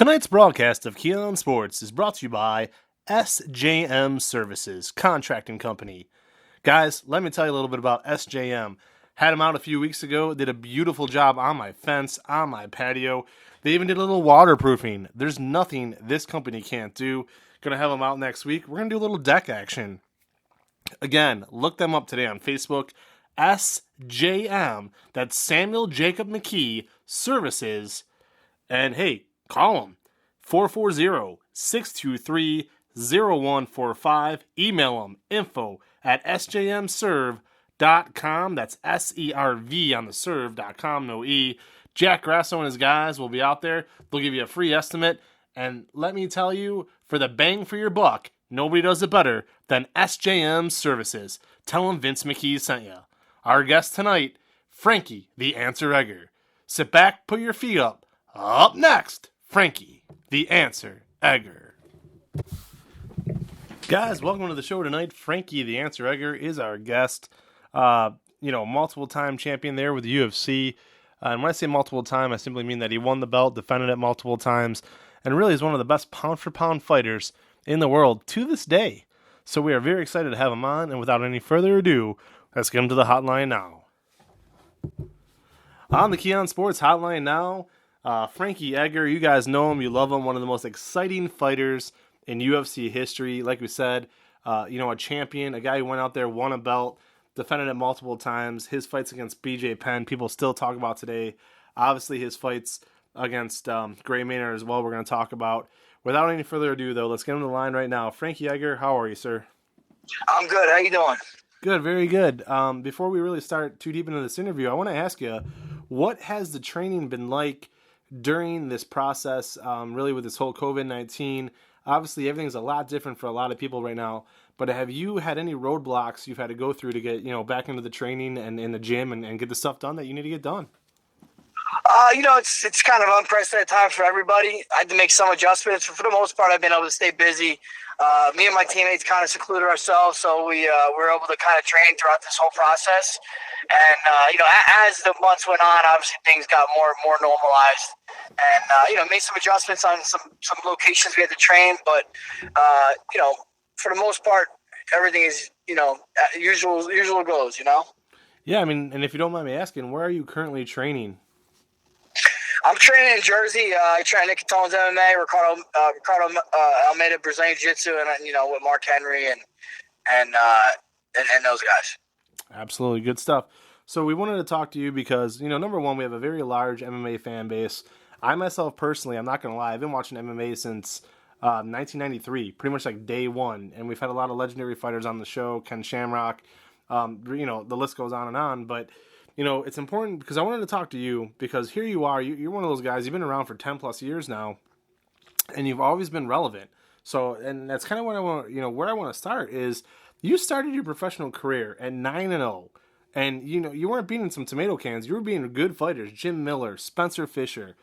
Tonight's broadcast of Keon Sports is brought to you by SJM Services, Contracting Company. Guys, let me tell you a little bit about SJM. Had them out a few weeks ago, did a beautiful job on my fence, on my patio. They even did a little waterproofing. There's nothing this company can't do. Gonna have them out next week. We're gonna do a little deck action. Again, look them up today on Facebook. SJM, that's Samuel Jacob McKee Services. And hey, call them, 440-623-0145. Email them, info@sjmserve.com. That's SERV on the serve.com, no E. Jack Grasso and his guys will be out there. They'll give you a free estimate. And let me tell you, for the bang for your buck, nobody does it better than SJM Services. Tell them Vince McKee sent you. Our guest tonight, Frankie the Answer Edgar. Sit back, put your feet up. Up next, Frankie the Answer Edgar. Guys, welcome to the show tonight. Frankie the Answer Edgar is our guest. Multiple time champion there with the UFC. And when I say multiple time, I simply mean that he won the belt, defended it multiple times, and really is one of the best pound for pound fighters in the world to this day. So we are very excited to have him on, and without any further ado, let's get him to the hotline now. On the Keon Sports hotline now, Frankie Edgar. You guys know him, you love him, one of the most exciting fighters in UFC history. Like we said, a champion, a guy who went out there, won a belt, defended it multiple times. His fights against BJ Penn, people still talk about today. Obviously, his fights against Gray Maynard as well, we're going to talk about. Without any further ado, though, let's get him to the line right now. Frankie Edgar, how are you, sir? I'm good. How you doing? Good, very good. Before we really start too deep into this interview, I want to ask you, what has the training been like during this process, really with this whole COVID-19? Obviously, everything's a lot different for a lot of people right now, but have you had any roadblocks you've had to go through to get, back into the training and in the gym and get the stuff done that you need to get done? It's kind of unprecedented time for everybody. I had to make some adjustments. For the most part, I've been able to stay busy. Me and my teammates kind of secluded ourselves, so we were able to kind of train throughout this whole process. And, as the months went on, obviously things got more and more normalized. And, made some adjustments on some locations we had to train. But, for the most part, everything is, usual goes, Yeah, I mean, and if you don't mind me asking, where are you currently training? I'm training in Jersey. I train Nick Catone's MMA, Ricardo Almeida Brazilian Jiu-Jitsu, and with Mark Henry and those guys. Absolutely, good stuff. So we wanted to talk to you because number one, we have a very large MMA fan base. I myself personally, I'm not gonna lie, I've been watching MMA since 1993, pretty much like day one, and we've had a lot of legendary fighters on the show, Ken Shamrock. The list goes on, but. It's important because I wanted to talk to you because here you are, you're one of those guys, you've been around for 10 plus years now, and you've always been relevant. So, and that's kind of what I want, where I want to start is you started your professional career at 9-0, and you weren't beating some tomato cans, you were beating good fighters, Jim Miller, Spencer Fisher.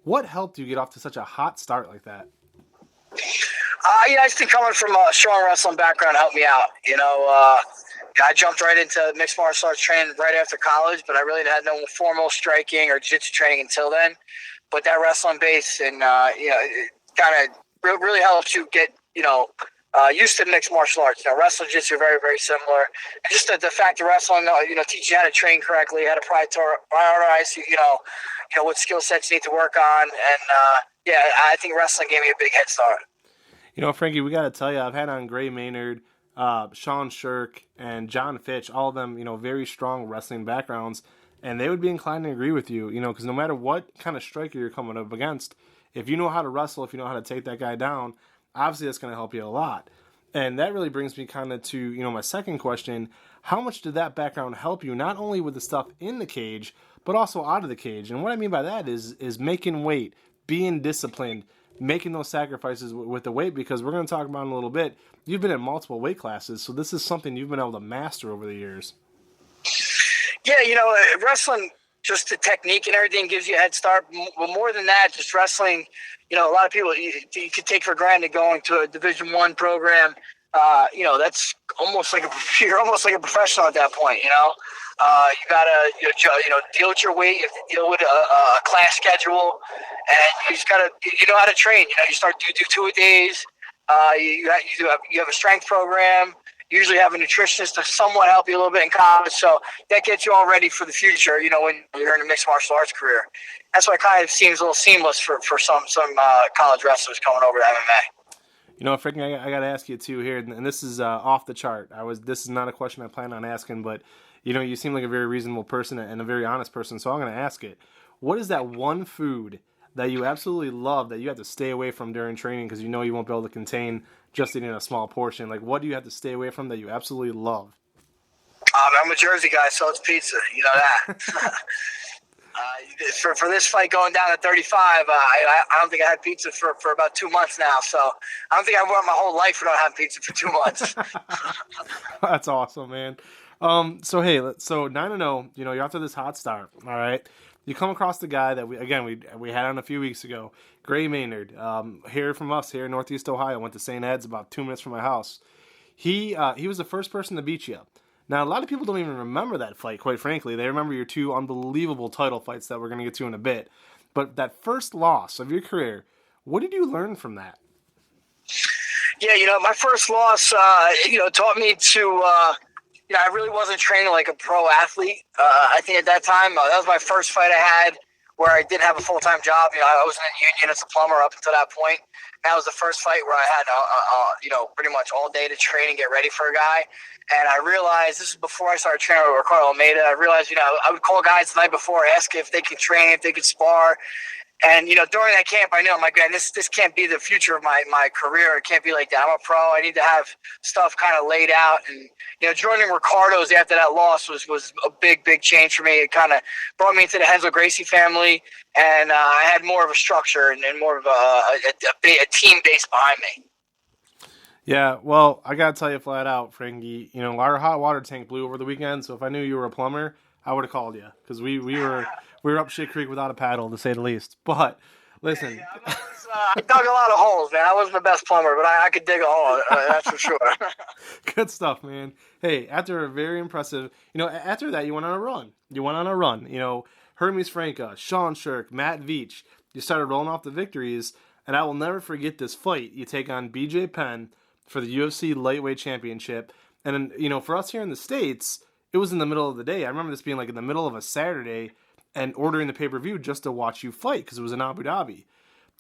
What helped you get off to such a hot start like that? I just think coming from a strong wrestling background helped me out. I jumped right into mixed martial arts training right after college, but I really had no formal striking or jiu-jitsu training until then. But that wrestling base and, it kind of really helps you get, used to mixed martial arts. Wrestling and jiu-jitsu are very, very similar. And just the fact of wrestling, teach you how to train correctly, how to prioritize, what skill sets you need to work on. And, I think wrestling gave me a big head start. Frankie, we got to tell you, I've had on Gray Maynard, Sean Shirk, and John Fitch, all of them, very strong wrestling backgrounds, and they would be inclined to agree with you, because no matter what kind of striker you're coming up against, if you know how to wrestle, if you know how to take that guy down, obviously that's going to help you a lot. And that really brings me kind of to, my second question. How much did that background help you, not only with the stuff in the cage, but also out of the cage? And what I mean by that is making weight, being disciplined, making those sacrifices with the weight, because we're going to talk about in a little bit. You've been in multiple weight classes, so this is something you've been able to master over the years. Yeah, wrestling, just the technique and everything gives you a head start. But more than that, just wrestling, a lot of people you could take for granted going to a Division I program that's almost like you're almost like a professional at that point. You gotta deal with your weight, you have to deal with a class schedule, and you just gotta how to train. You start to do 2-a-days. You have a strength program. You usually have a nutritionist to somewhat help you a little bit in college, so that gets you all ready for the future. When you're in a mixed martial arts career, that's why it kind of seems a little seamless for some college wrestlers coming over to MMA. Frankie, I got to ask you too here, and this is off the chart. This is not a question I plan on asking, but you seem like a very reasonable person and a very honest person, so I'm going to ask it. What is that one food that you absolutely love that you have to stay away from during training because you won't be able to contain just eating a small portion? Like, what do you have to stay away from that you absolutely love? I'm a Jersey guy, so it's pizza. You know that. For this fight going down to 35, I don't think I had pizza for about 2 months now. So I don't think I went my whole life without having pizza for 2 months. That's awesome, man. So 9-0, you're after this hot start. All right. You come across the guy that we had on a few weeks ago, Gray Maynard, here from us here in Northeast Ohio. Went to St. Ed's about 2 minutes from my house. He was the first person to beat you. Now, a lot of people don't even remember that fight, quite frankly. They remember your 2 unbelievable title fights that we're going to get to in a bit. But that first loss of your career, what did you learn from that? Yeah, my first loss, taught me to, I really wasn't training like a pro athlete. I think at that time, that was my first fight I had where I didn't have a full-time job. I was in a union as a plumber up until that point. That was the first fight where I had, pretty much all day to train and get ready for a guy. And I realized, this is before I started training with Ricardo Almeida, I realized, I would call guys the night before, ask if they could train, if they could spar. And, during that camp, I knew, I'm like, man, this can't be the future of my career. It can't be like that. I'm a pro. I need to have stuff kind of laid out. And, joining Ricardo's after that loss was a big, big change for me. It kind of brought me into the Hensel Gracie family. And I had more of a structure and more of a team base behind me. Yeah, well, I got to tell you flat out, Frankie, our hot water tank blew over the weekend. So if I knew you were a plumber, I would have called you because we were up shit creek without a paddle, to say the least. But listen, I dug a lot of holes, man. I wasn't the best plumber, but I could dig a hole. That's for sure. Good stuff, man. Hey, after a very impressive, after that you went on a run. Hermes Franca, Sean Shirk, Matt Veach. You started rolling off the victories, and I will never forget this fight. You take on BJ Penn for the UFC Lightweight Championship, and then, for us here in the States, it was in the middle of the day. I remember this being like in the middle of a Saturday and ordering the pay-per-view just to watch you fight because it was in Abu Dhabi.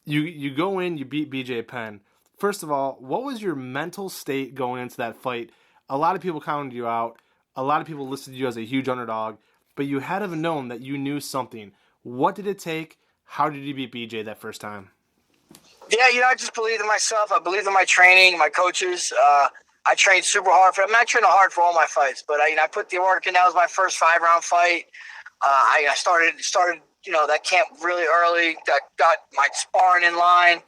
You go in, you beat BJ Penn. First of all, what was your mental state going into that fight? A lot of people counted you out. A lot of people listed you as a huge underdog, but you had to have known that you knew something. What did it take? How did you beat BJ that first time? Yeah, I just believed in myself. I believed in my training, my coaches. I trained super hard for. I'm not training hard for all my fights, but I put the work in. That was my first 5-round fight. I started that camp really early. Got my sparring in line,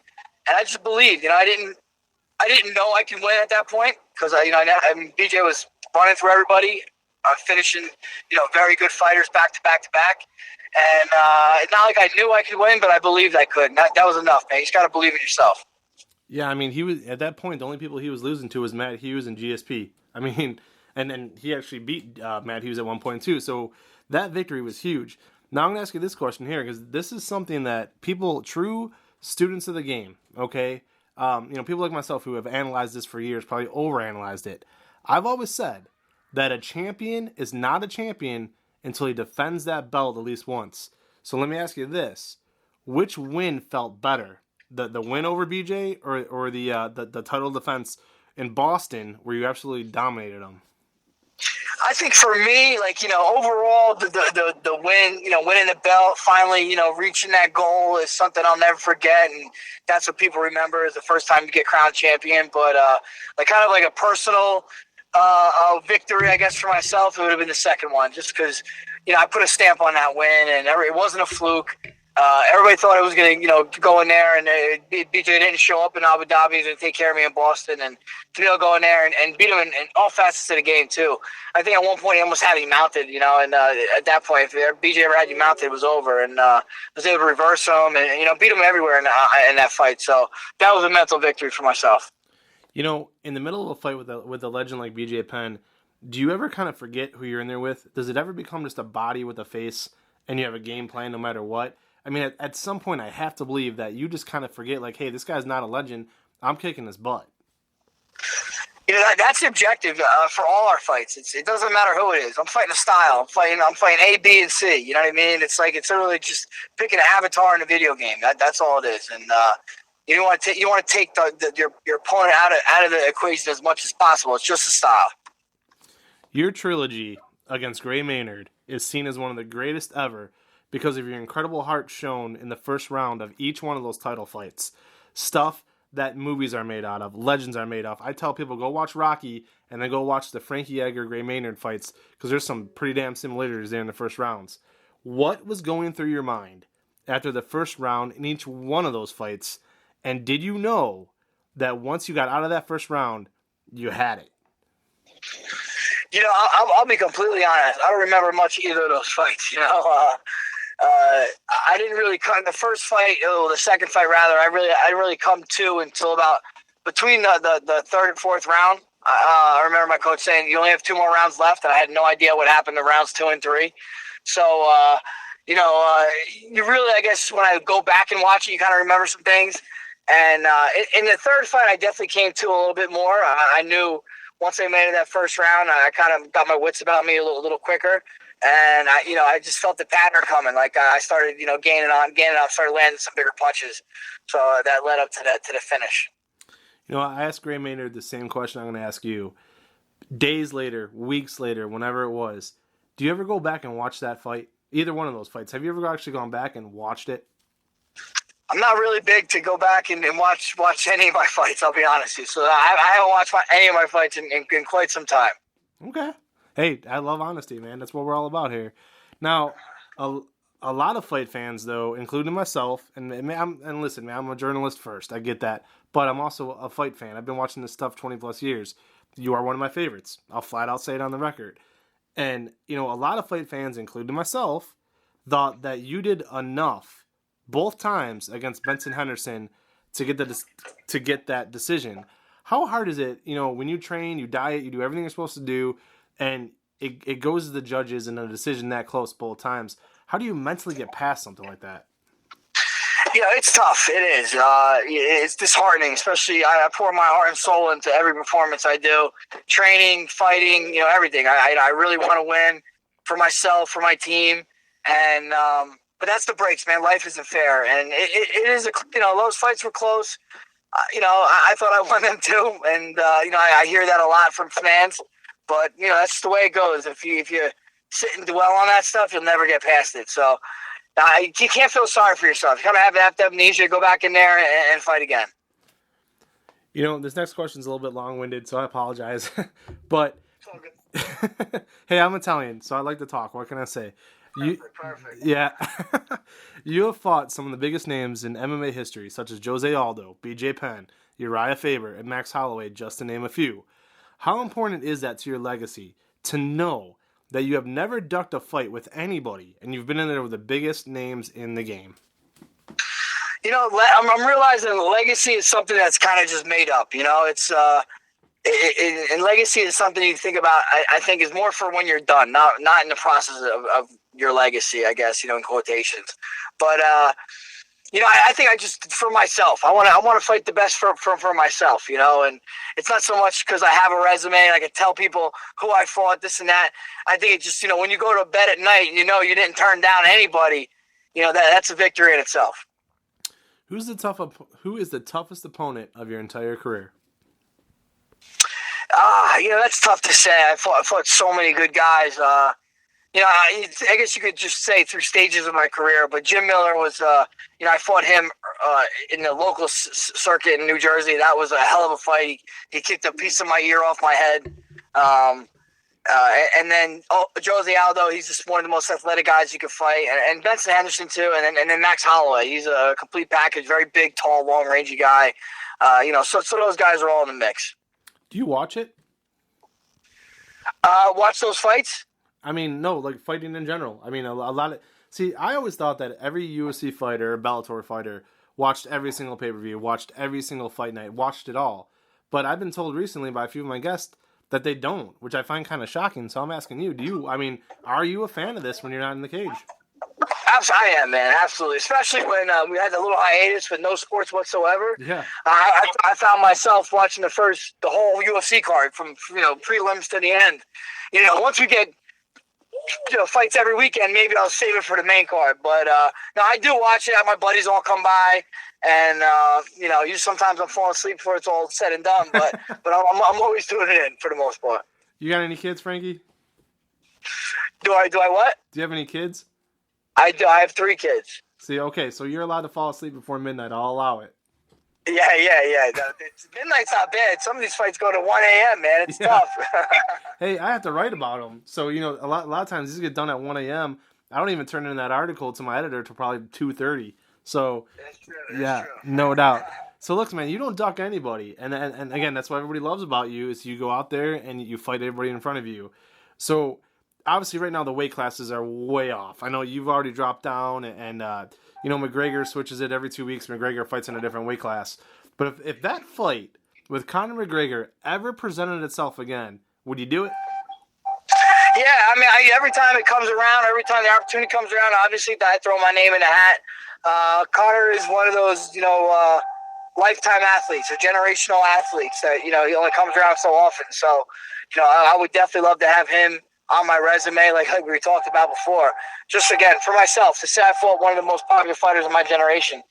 and I just believed. I didn't know I could win at that point because BJ was running through everybody, finishing very good fighters back to back to back. And it's not like I knew I could win, but I believed I could. That was enough, man. You just got to believe in yourself. Yeah, he was at that point. The only people he was losing to was Matt Hughes and GSP. And then he actually beat Matt Hughes at one point too. So that victory was huge. Now I'm going to ask you this question here because this is something that people, true students of the game, okay, people like myself who have analyzed this for years, probably overanalyzed it. I've always said that a champion is not a champion until he defends that belt at least once. So let me ask you this: which win felt better, the win over BJ or the title defense in Boston where you absolutely dominated him? I think for me, overall, the win, winning the belt, finally, reaching that goal is something I'll never forget, and that's what people remember is the first time you get crowned champion. But kind of like a personal victory, I guess, for myself, it would have been the second one, just because I put a stamp on that win, and it wasn't a fluke. Everybody thought it was going to, go in there, and BJ didn't show up in Abu Dhabi to take care of me in Boston, and to be able to go in there and beat him in all facets of the game too. I think at one point he almost had me mounted, and at that point, if BJ ever had you mounted, it was over, and was able to reverse him and beat him everywhere in that fight. So that was a mental victory for myself. You know, in the middle of a fight with a legend like BJ Penn, do you ever kind of forget who you're in there with? Does it ever become just a body with a face and you have a game plan no matter what? I mean, at some point, I have to believe that you just kind of forget, like, hey, this guy's not a legend. I'm kicking his butt. That's the objective for all our fights. It doesn't matter who it is. I'm fighting a style. I'm fighting A, B, and C. You know what I mean? It's literally just picking an avatar in a video game. That's all it is. And you want to take your opponent out of the equation as much as possible. It's just a style. Your trilogy against Gray Maynard is seen as one of the greatest ever because of your incredible heart shown in the first round of each one of those title fights. Stuff that movies are made out of, legends are made of. I tell people, go watch Rocky and then go watch the Frankie Edgar, Gray Maynard fights because there's some pretty damn simulators there in the first rounds. What was going through your mind after the first round in each one of those fights? And did you know that once you got out of that first round, you had it? I'll be completely honest. I don't remember much either of those fights. I didn't really come the first fight, the second fight rather. I really come to until about between the third and fourth round. I remember my coach saying you only have 2 more rounds left, and I had no idea what happened to rounds 2 and 3. So you really, I guess, when I go back and watch it, you kind of remember some things. And in the third fight, I definitely came to a little bit more. I knew. Once I made it that first round, I kind of got my wits about me a little quicker, and I just felt the pattern coming. Like I started, gaining on, started landing some bigger punches, so that led up to the finish. I asked Gray Maynard the same question I'm going to ask you. Days later, weeks later, whenever it was, do you ever go back and watch that fight? Either one of those fights. Have you ever actually gone back and watched it? I'm not really big to go back and watch any of my fights, I'll be honest with you. So I haven't watched any of my fights in quite some time. Okay. Hey, I love honesty, man. That's what we're all about here. Now, a lot of fight fans, though, including myself, and listen, man, I'm a journalist first. I get that. But I'm also a fight fan. I've been watching this stuff 20-plus years. You are one of my favorites. I'll flat out say it on the record. And, a lot of fight fans, including myself, thought that you did enough both times against Benson Henderson to get that decision. How hard is it, when you train, you diet, you do everything you're supposed to do, and it goes to the judges in a decision that close both times? How do you mentally get past something like that? It's tough. It is. It's disheartening, especially I pour my heart and soul into every performance I do, training, fighting, everything. I really want to win for myself, for my team, and but that's the breaks, man. Life isn't fair, and it is. Those fights were close. I thought I won them too, and I hear that a lot from fans. But that's the way it goes. If you sit and dwell on that stuff, you'll never get past it. So you can't feel sorry for yourself. You kind of have to amnesia, go back in there and fight again. This next question is a little bit long-winded, so I apologize. But hey, I'm Italian, so I like to talk. What can I say? Perfect. Yeah. You have fought some of the biggest names in MMA history, such as Jose Aldo, BJ Penn, Uriah Faber, and Max Holloway, just to name a few. How important is that to your legacy to know that you have never ducked a fight with anybody and you've been in there with the biggest names in the game? I'm realizing legacy is something that's kind of just made up. It's and legacy is something you think about. I think is more for when you're done, not in the process of your legacy, I guess, in quotations. But I think I just for myself. I want to fight the best for myself, and it's not so much because I have a resume and I can tell people who I fought, this and that. I think it's just when you go to bed at night and you didn't turn down anybody, that's a victory in itself. Who is the toughest opponent of your entire career? That's tough to say. I fought so many good guys. I guess you could just say through stages of my career. But Jim Miller was, I fought him in the local circuit in New Jersey. That was a hell of a fight. He kicked a piece of my ear off my head. And then Jose Aldo, he's just one of the most athletic guys you could fight. And Benson Henderson too. And then Max Holloway. He's a complete package. Very big, tall, long, rangy guy. So those guys are all in the mix. Do you watch it? Watch those fights? I mean, no, like fighting in general. I mean, a lot of... See, I always thought that every UFC fighter, Bellator fighter, watched every single pay-per-view, watched every single fight night, watched it all. But I've been told recently by a few of my guests that they don't, which I find kind of shocking. So I'm asking you, are you a fan of this when you're not in the cage? I am, man, absolutely. Especially when we had the little hiatus with no sports whatsoever. Yeah. I found myself watching the whole UFC card from prelims to the end. Once we get fights every weekend, maybe I'll save it for the main card. But no, I do watch it. My buddies all come by, and sometimes I'm falling asleep before it's all said and done. But I'm always doing it in for the most part. You got any kids, Frankie? Do I what? Do you have any kids? I do. I have 3 kids. See, okay, so you're allowed to fall asleep before midnight. I'll allow it. Yeah. Midnight's not bad. Some of these fights go to 1 a.m., man. It's tough. Hey, I have to write about them. So, a lot of times these get done at 1 a.m. I don't even turn in that article to my editor till probably 2:30. So, That's true. No doubt. So, look, man, you don't duck anybody. And again, that's what everybody loves about you is you go out there and you fight everybody in front of you. So, obviously, right now the weight classes are way off. I know you've already dropped down, and McGregor switches it every 2 weeks. McGregor fights in a different weight class. But if that fight with Conor McGregor ever presented itself again, would you do it? Yeah, every time it comes around, every time the opportunity comes around, obviously I throw my name in the hat. Conor is one of those, lifetime athletes, or generational athletes that, he only comes around so often. So, I would definitely love to have him on my resume, like we talked about before. Just again, for myself, to say I fought one of the most popular fighters of my generation,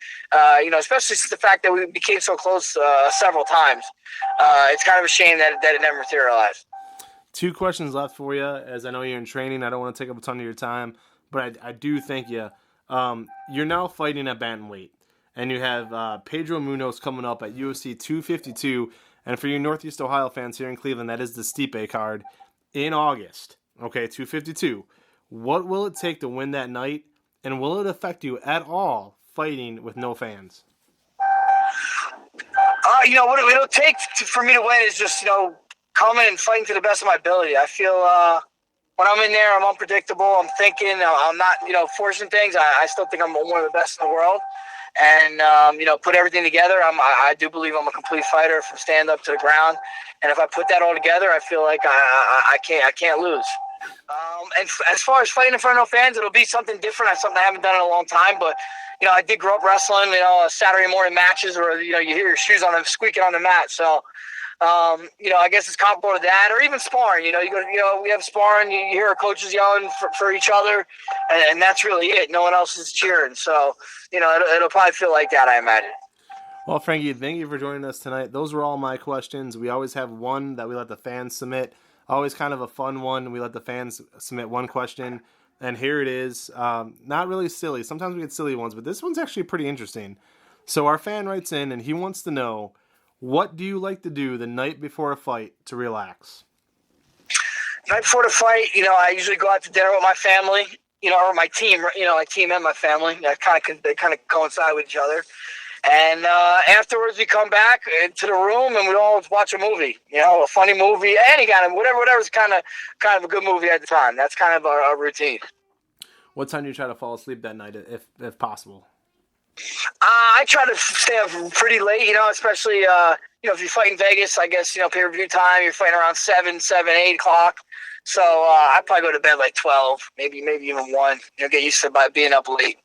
especially since the fact that we became so close several times. It's kind of a shame that it never materialized. 2 questions left for you, as I know you're in training. I don't want to take up a ton of your time, but I do thank you. You're now fighting at bantamweight, and you have Pedro Munoz coming up at UFC 252. And for you Northeast Ohio fans here in Cleveland, that is the Stipe card in August. Okay, 252. What will it take to win that night, and will it affect you at all fighting with no fans? What it'll take for me to win is just, coming and fighting to the best of my ability. I feel when I'm in there, I'm unpredictable. I'm thinking, I'm not, forcing things. I still think I'm one of the best in the world. And, put everything together. I do believe I'm a complete fighter from stand up to the ground. And if I put that all together, I feel like I can't lose. And as far as fighting in front of no fans, it'll be something different. It's something I haven't done in a long time. But, I did grow up wrestling, Saturday morning matches where, you hear your shoes on them squeaking on the mat. So, I guess it's comparable to that, or even sparring. We have sparring. You hear our coaches yelling for each other, and that's really it. No one else is cheering. So, it'll probably feel like that, I imagine. Well, Frankie, thank you for joining us tonight. Those were all my questions. We always have one that we let the fans submit. Always kind of a fun one. We let the fans submit one question, and here it is. Not really silly. Sometimes we get silly ones, but this one's actually pretty interesting. So our fan writes in, and he wants to know, what do you like to do the night before a fight to relax? Night before the fight, I usually go out to dinner with my family, or my team, my team and my family. They kind of coincide with each other. And afterwards, we come back to the room and we all watch a movie, a funny movie, any kind of whatever's kind of a good movie at the time. That's kind of our routine. What time do you try to fall asleep that night, if possible? I try to stay up pretty late, especially, if you fight in Vegas, I guess, pay-per-view time, you're fighting around 7, 8 o'clock. So I probably go to bed like 12, maybe even 1, get used to being up late.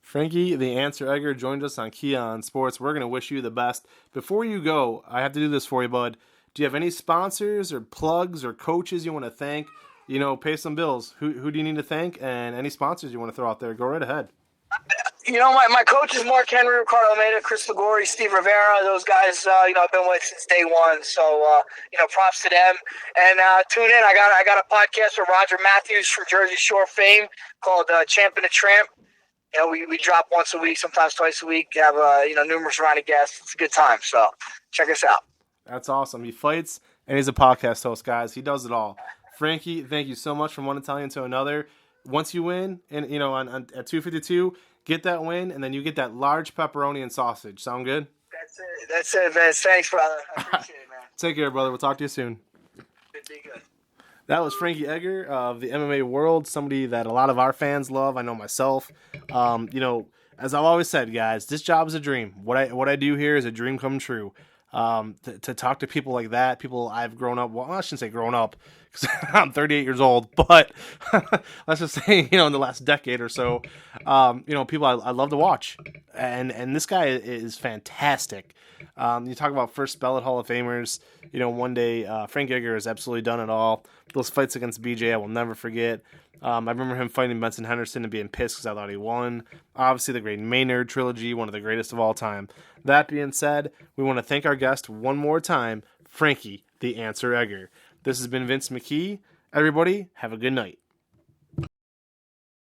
Frankie, the Answer Edgar, joined us on Keon Sports. We're going to wish you the best. Before you go, I have to do this for you, bud. Do you have any sponsors or plugs or coaches you want to thank? Pay some bills. Who do you need to thank? And any sponsors you want to throw out there, go right ahead. My coach is Mark Henry, Ricardo Almeida, Chris Ligori, Steve Rivera. Those guys, I've been with since day one. So, props to them. And tune in. I got a podcast with Roger Matthews from Jersey Shore fame called Champ and the Tramp. We drop once a week, sometimes twice a week. Have numerous round of guests. It's a good time. So check us out. That's awesome. He fights and he's a podcast host, guys. He does it all. Frankie, thank you so much from one Italian to another. Once you win, and at 252, get that win, and then you get that large pepperoni and sausage. Sound good? That's it, Vince. Thanks, brother. I appreciate it, man. Take care, brother. We'll talk to you soon. Be good. That was Frankie Edgar of the MMA world, somebody that a lot of our fans love. I know myself. As I've always said, guys, this job is a dream. What I do here is a dream come true. To talk to people like that, people I've grown up. Well, I shouldn't say grown up because I'm 38 years old, but let's just say in the last decade or so, people I love to watch, and this guy is fantastic. You talk about first ballot Hall of Famers. One day Frankie Edgar has absolutely done it all. Those fights against BJ, I will never forget. I remember him fighting Benson Henderson and being pissed because I thought he won. Obviously, the great Maynard trilogy, one of the greatest of all time. That being said, we want to thank our guest one more time, Frankie the Answer Edgar. This has been Vince McKee. Everybody, have a good night.